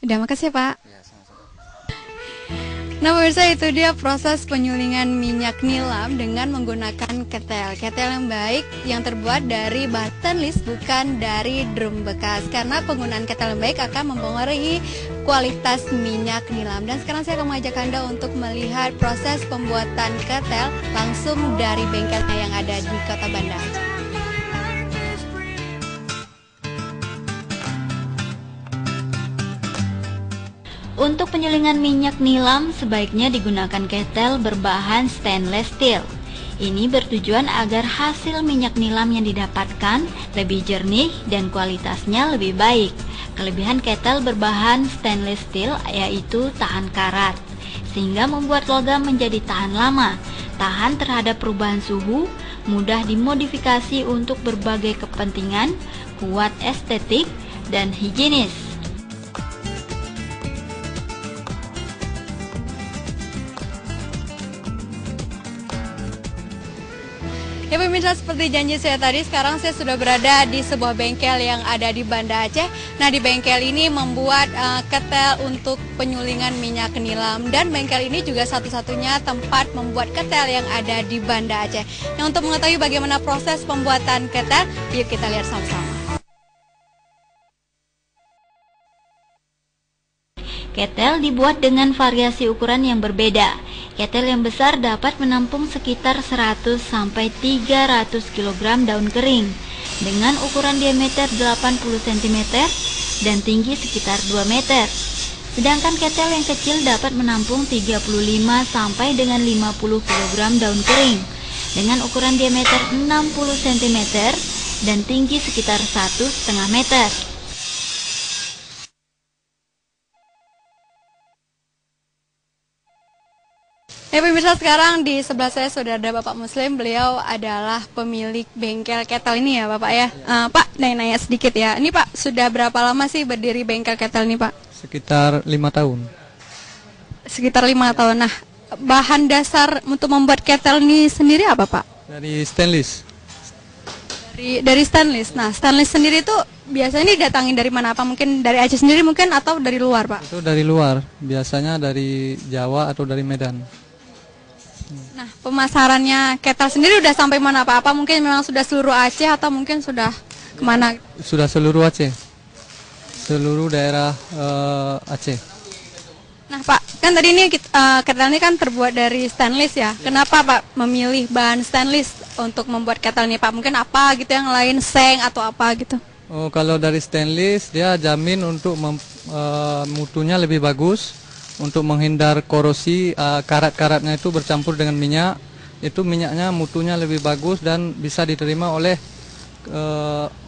Udah, makasih ya Pak. Ya, sama-sama. Nah pemirsa, itu dia proses penyulingan minyak nilam dengan menggunakan ketel. Ketel yang baik yang terbuat dari bahan stainless, bukan dari drum bekas. Karena penggunaan ketel yang baik akan mempengaruhi kualitas minyak nilam. Dan sekarang saya akan mengajak Anda untuk melihat proses pembuatan ketel langsung dari bengkelnya yang ada di Kota Banda Aceh. Untuk penyulingan minyak nilam sebaiknya digunakan ketel berbahan stainless steel. Ini bertujuan agar hasil minyak nilam yang didapatkan lebih jernih dan kualitasnya lebih baik. Kelebihan ketel berbahan stainless steel yaitu tahan karat, sehingga membuat logam menjadi tahan lama, tahan terhadap perubahan suhu, mudah dimodifikasi untuk berbagai kepentingan, kuat estetik, dan higienis. Ya pemirsa, seperti janji saya tadi, sekarang saya sudah berada di sebuah bengkel yang ada di Banda Aceh. Nah, di bengkel ini membuat ketel untuk penyulingan minyak nilam. Dan bengkel ini juga satu-satunya tempat membuat ketel yang ada di Banda Aceh. Nah, untuk mengetahui bagaimana proses pembuatan ketel, yuk kita lihat sama-sama. Ketel dibuat dengan variasi ukuran yang berbeda. Ketel yang besar dapat menampung sekitar 100-300 kg daun kering dengan ukuran diameter 80 cm dan tinggi sekitar 2 meter. Sedangkan ketel yang kecil dapat menampung 35 sampai dengan 50 kg daun kering dengan ukuran diameter 60 cm dan tinggi sekitar 1,5 meter. Ya pemirsa, sekarang di sebelah saya sudah ada Bapak Muslim. Beliau adalah pemilik bengkel ketel ini ya Bapak ya. Pak, nanya sedikit ya. Ini Pak, sudah berapa lama sih berdiri bengkel ketel ini Pak? Sekitar 5 tahun. Sekitar 5 tahun. Nah, bahan dasar untuk membuat ketel ini sendiri apa Pak? Dari stainless. Dari stainless. Nah, stainless sendiri itu biasanya didatangin dari mana? Apa mungkin dari Aceh sendiri mungkin atau dari luar Pak? Itu dari luar, biasanya dari Jawa atau dari Medan. Nah, pemasarannya ketel sendiri udah sampai mana Pak? Apa mungkin memang sudah seluruh Aceh atau mungkin sudah kemana? Sudah seluruh Aceh, seluruh daerah Aceh. Nah Pak, kan tadi ini ketel ini kan terbuat dari stainless ya. Kenapa Pak memilih bahan stainless untuk membuat ketel ini Pak? Mungkin apa gitu yang lain, seng atau apa gitu? Oh, kalau dari stainless dia jamin untuk mutunya lebih bagus, untuk menghindar korosi, karat-karatnya itu bercampur dengan minyak. Itu minyaknya mutunya lebih bagus dan bisa diterima oleh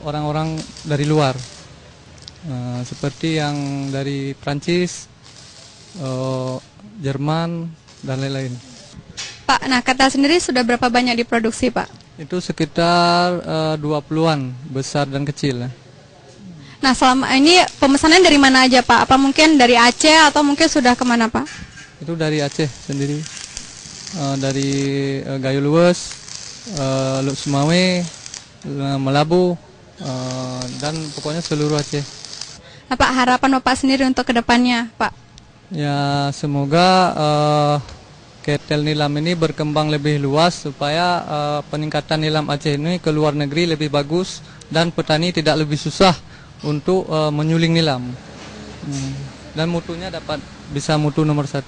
orang-orang dari luar, seperti yang dari Prancis, Jerman, dan lain-lain. Pak, nah ketel sendiri sudah berapa banyak diproduksi Pak? Itu sekitar 20-an, besar dan kecil. Nah selama ini pemesanan dari mana aja Pak? Apa mungkin dari Aceh atau mungkin sudah kemana Pak? Itu dari Aceh sendiri, dari Gayo Luwes, Luk Sumawe, Melabu, dan pokoknya seluruh Aceh. Nah, Pak, harapan Bapak sendiri untuk kedepannya Pak? Ya, semoga ketel nilam ini berkembang lebih luas supaya peningkatan nilam Aceh ini ke luar negeri lebih bagus dan petani tidak lebih susah untuk menyuling nilam, dan mutunya bisa mutu nomor 1.